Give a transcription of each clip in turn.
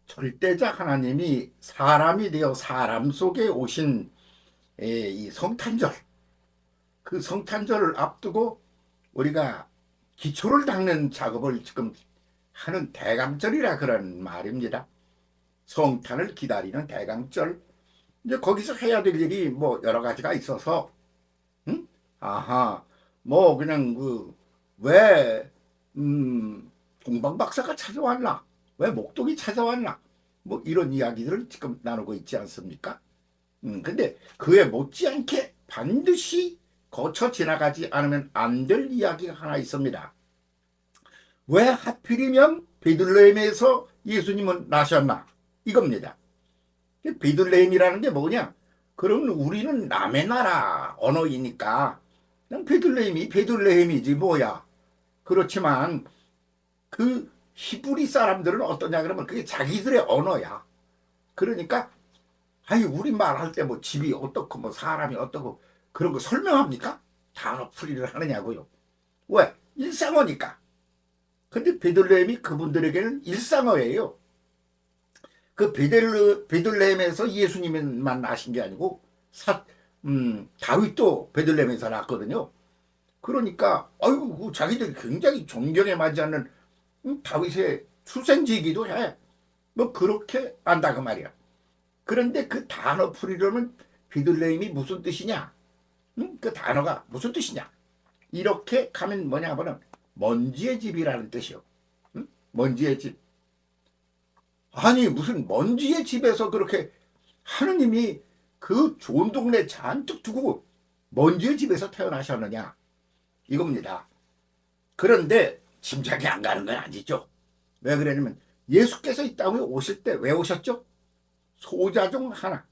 절대자 하나님이 사람이 되어 사람 속에 오신 이 성탄절, 그 성탄절을 앞두고 우리가 기초를 닦는 작업을 지금 하는 대강절이라 그런 말입니다. 성탄을 기다리는 대강절. 이제 거기서 해야 될 일이 뭐 여러 가지가 있어서, 응? 아하, 뭐 그냥 왜 동방박사가 찾아왔나? 왜 목독이 찾아왔나? 뭐 이런 이야기들을 지금 나누고 있지 않습니까? 근데 그에 못지않게 반드시 거쳐 지나가지 않으면 안 될 이야기가 하나 있습니다. 왜 하필이면 베들레헴에서 예수님은 나셨나? 이겁니다. 베들레헴이라는 게 뭐냐? 그러면 우리는 남의 나라 언어이니까 그냥 베들레헴이 베들레헴이지 뭐야. 그렇지만 그 히브리 사람들은 어떠냐 그러면 그게 자기들의 언어야. 그러니까 아니 우리 말할 때 뭐 집이 어떻고 뭐 사람이 어떻고 그런 거 설명합니까? 단어 풀이를 하느냐고요. 왜? 일상어니까. 근데 베들레헴이 그분들에게는 일상어예요. 그 베들레헴에서 예수님만 나신 게 아니고 다윗도 베들레헴에서 났거든요. 그러니까 아유 자기들이 굉장히 존경에 맞지 않는 다윗의 출생지이기도 해. 뭐 그렇게 안다 그 말이야. 그런데 그 단어 풀이로는 베들레헴이 무슨 뜻이냐? 그 단어가 무슨 뜻이냐? 이렇게 가면 뭐냐 하면 먼지의 집이라는 뜻이요. 먼지의 집. 아니 무슨 먼지의 집에서 그렇게 하느님이 그 좋은 동네 잔뜩 두고 먼지의 집에서 태어나셨느냐 이겁니다. 그런데 짐작이 안 가는 건 아니죠. 왜 그러냐면 예수께서 이 땅에 오실 때 왜 오셨죠? 소자 중 하나.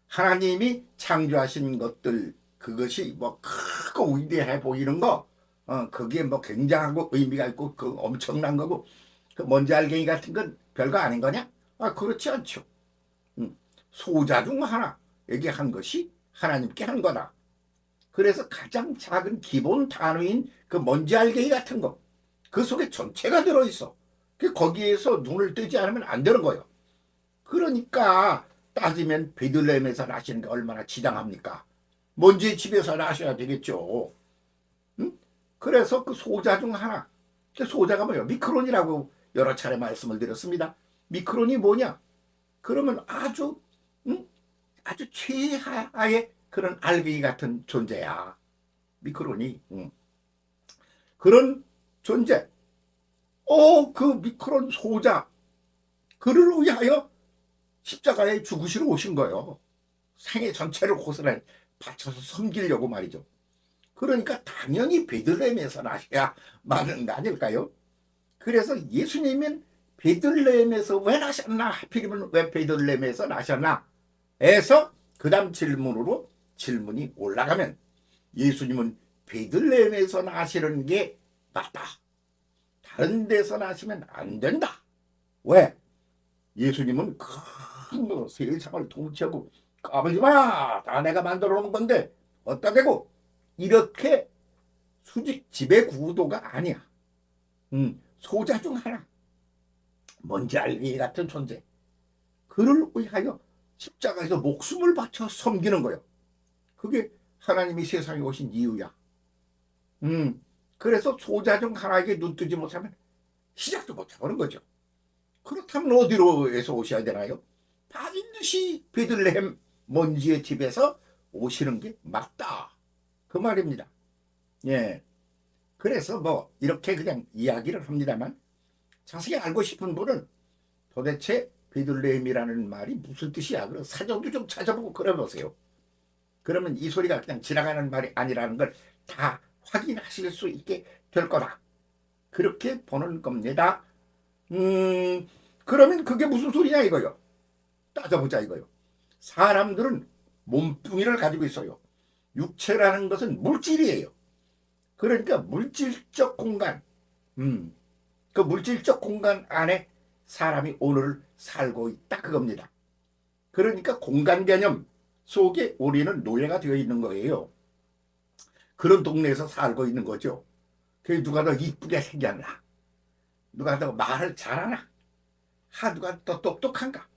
하나님이 창조하신 것들 그것이 뭐 크고 위대해 보이는 거 그게 뭐 굉장하고 의미가 있고 그 엄청난 거고 그 먼지 알갱이 같은 건 별거 아닌 거냐? 아 그렇지 않죠. 소자 중 하나 얘기한 것이 하나님께 한 거다. 그래서 가장 작은 기본 단위인 그 먼지 알갱이 같은 거 그 속에 전체가 들어있어. 거기에서 눈을 뜨지 않으면 안 되는 거예요. 그러니까 따지면 베들레헴에서 나시는 게 얼마나 지당합니까? 먼지 집에서 나셔야 되겠죠. 응? 그래서 그 소자 중 하나. 그 소자가 뭐예요? 미크론이라고 여러 차례 말씀을 드렸습니다. 미크론이 뭐냐? 그러면 아주 아주 최하의 그런 알갱이 같은 존재야. 미크론이. 그런 존재. 그 미크론 소자. 그를 위하여 십자가에 죽으시러 오신 거예요. 생애 전체를 고스란히 바쳐서 섬기려고 말이죠. 그러니까 당연히 베들레헴에서 나셔야 많은 거 아닐까요? 그래서 예수님은 베들레헴에서 왜 나셨나? 하필이면 왜 베들레헴에서 나셨나? 해서 그 다음 질문이 올라가면 예수님은 베들레헴에서 나시는 게 맞다. 다른 데서 나시면 안 된다. 왜? 예수님은 큰 세상을 통치하고 까불지 마! 다 내가 만들어 놓은 건데 어따 대고 이렇게 수직 지배 구도가 아니야. 소자 중 하나. 먼지 알갱이 같은 존재. 그를 위하여 십자가에서 목숨을 바쳐 섬기는 거예요. 그게 하나님이 세상에 오신 이유야. 그래서 소자 중 하나에게 눈뜨지 못하면 시작도 못하는 거죠. 그렇다면 어디로에서 오셔야 되나요? 반드시 베들레헴 먼지의 집에서 오시는 게 맞다. 그 말입니다. 예. 그래서 뭐 이렇게 그냥 이야기를 합니다만 자세히 알고 싶은 분은 도대체 베들레헴이라는 말이 무슨 뜻이야? 그럼 사전도 좀 찾아보고 그래보세요. 그러면 이 소리가 그냥 지나가는 말이 아니라는 걸 다 확인하실 수 있게 될 거다. 그렇게 보는 겁니다. 그러면 그게 무슨 소리냐 이거요. 따져보자 이거요. 사람들은 몸뚱이를 가지고 있어요. 육체라는 것은 물질이에요. 그러니까 물질적 공간, 그 물질적 공간 안에 사람이 오늘을 살고 있다 그겁니다. 그러니까 공간 개념 속에 우리는 노예가 되어 있는 거예요. 그런 동네에서 살고 있는 거죠. 그 누가 더 이쁘게 생겼나? 누가 더 말을 잘하나? 누가 더 똑똑한가?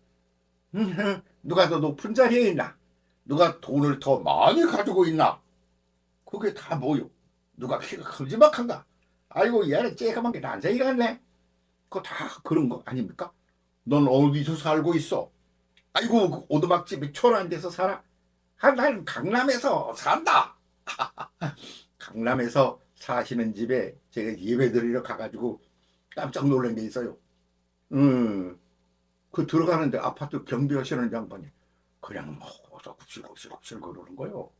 누가 더 높은 자리에 있나? 누가 돈을 더 많이 가지고 있나? 그게 다 뭐요? 누가 키가 큼지막한가? 아이고 얘는 쬐까만 게 난쟁이 같네. 그거 다 그런 거 아닙니까? 넌 어디서 살고 있어? 아이고 그 오두막집에 초라한 데서 살아? 난 강남에서 산다. 강남에서 사시는 집에 제가 예배드리러 가가지고 깜짝 놀란 게 있어요. 그 들어가는데 아파트 경비하시는 양반이 그냥 뭐 굽실굽실 그러는 거요.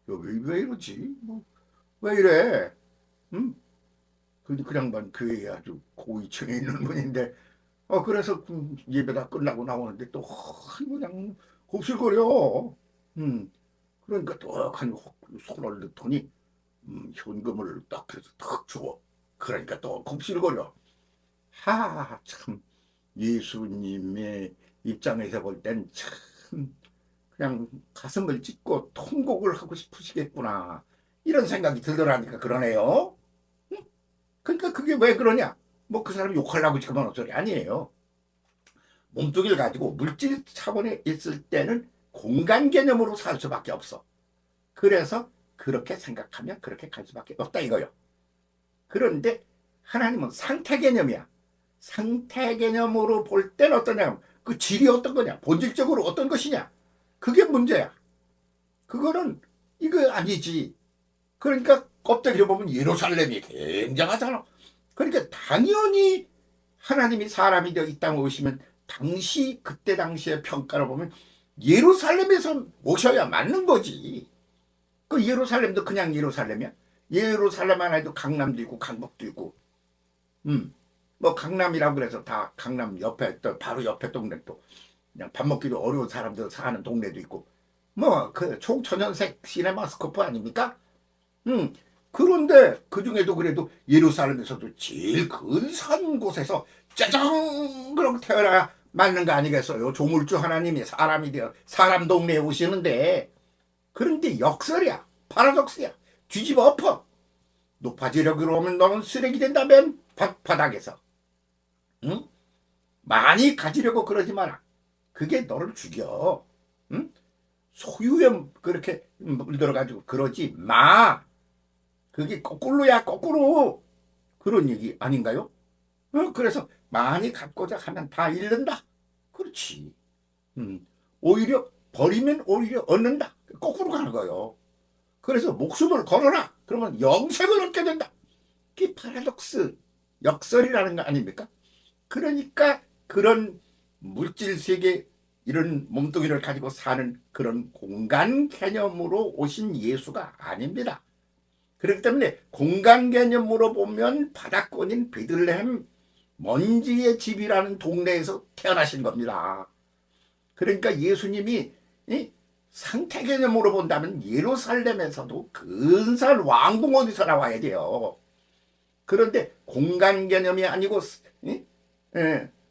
왜 이러지? 왜 이래? 응? 그 양반 교회에 아주 고위층에 있는 분인데 그래서 예배 다 끝나고 나오는데 또 그냥 곱실거려. 그러니까 떡하니 손을 넣더니 현금을 딱 해서 탁 주고 그러니까 또 곱실거려. 참 예수님의 입장에서 볼 땐 참 그냥 가슴을 찢고 통곡을 하고 싶으시겠구나 이런 생각이 들더라니까 그러네요. 그러니까 그게 왜 그러냐? 뭐 그 사람 욕하려고 지금 하는 소리 아니에요. 몸뚱이를 가지고 물질 차원에 있을 때는 공간 개념으로 살 수밖에 없어. 그래서 그렇게 생각하면 그렇게 갈 수밖에 없다 이거요. 그런데 하나님은 상태 개념이야. 상태 개념으로 볼 때는 어떠냐? 그 질이 어떤 거냐? 본질적으로 어떤 것이냐? 그게 문제야. 그거는 이거 아니지. 그러니까 껍데기를 보면 예루살렘이 굉장하잖아. 그러니까 당연히 하나님이 사람이 되어 이 땅에 오시면 그때 당시의 평가를 보면 예루살렘에서 오셔야 맞는 거지. 그 예루살렘도 그냥 예루살렘이야. 예루살렘 안에도 강남도 있고 강북도 있고. 뭐 강남이라고 그래서 다 강남 옆에 또 바로 옆에 동네도 그냥 밥 먹기도 어려운 사람들 사는 동네도 있고. 뭐 그 총천연색 시네마스코프 아닙니까? 그런데 그 중에도 그래도 예루살렘에서도 제일 근사한 곳에서 짜장 그렇게 태어나 맞는 거 아니겠어요? 조물주 하나님이 사람이 되어 사람 동네에 오시는데 그런데 역설이야. 파라독스야. 뒤집어 엎어. 높아지려고 그러면 너는 쓰레기 된다면 바닥에서. 응? 많이 가지려고 그러지 마라. 그게 너를 죽여. 응? 소유에 그렇게 물들어가지고 그러지 마. 그게 거꾸로야 거꾸로. 그런 얘기 아닌가요? 그래서 많이 갖고자 하면 다 잃는다. 그렇지. 오히려 버리면 오히려 얻는다. 거꾸로 가는 거예요. 그래서 목숨을 걸어라. 그러면 영생을 얻게 된다. 그게 파라독스, 역설이라는 거 아닙니까? 그러니까 그런 물질 세계 이런 몸뚱이를 가지고 사는 그런 공간 개념으로 오신 예수가 아닙니다. 그렇기 때문에 공간 개념으로 보면 바닥권인 베들레헴 먼지의 집이라는 동네에서 태어나신 겁니다. 그러니까 예수님이 상태 개념으로 본다면 예루살렘에서도 근사한 왕궁원에서 나와야 돼요. 그런데 공간 개념이 아니고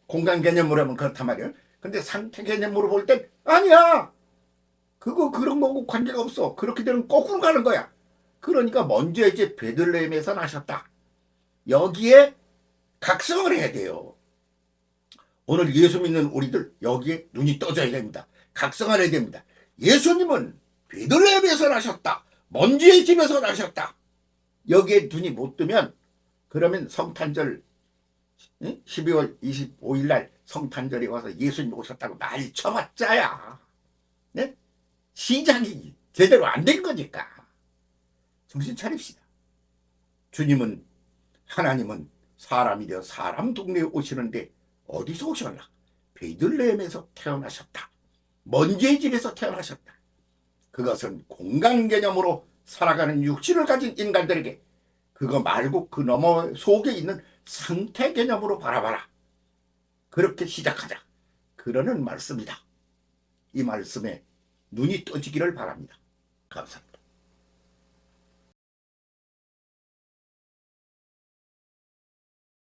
공간 개념으로 하면 그렇단 말이에요. 근데 상태 개념으로 볼 땐 아니야. 그런 거고 관계가 없어. 그렇게 되면 거꾸로 가는 거야. 그러니까 먼저 이제 베들레헴에서 나셨다. 여기에 각성을 해야 돼요. 오늘 예수 믿는 우리들 여기에 눈이 떠져야 됩니다. 각성을 해야 됩니다. 예수님은 베들레헴에서 나셨다. 먼지의 집에서 나셨다. 여기에 눈이 못 뜨면 그러면 성탄절 12월 25일 날 성탄절에 와서 예수님 오셨다고 난리 쳐봤자야. 네? 시작이 제대로 안 된 거니까. 정신 차립시다. 주님은 하나님은 사람이 되어 사람 동네에 오시는데 어디서 오셨나? 베들레헴에서 태어나셨다. 먼지의 집에서 태어나셨다. 그것은 공간 개념으로 살아가는 육신을 가진 인간들에게 그거 말고 그 너머 속에 있는 상태 개념으로 바라봐라. 그렇게 시작하자. 그러는 말씀이다. 이 말씀에 눈이 떠지기를 바랍니다. 감사합니다.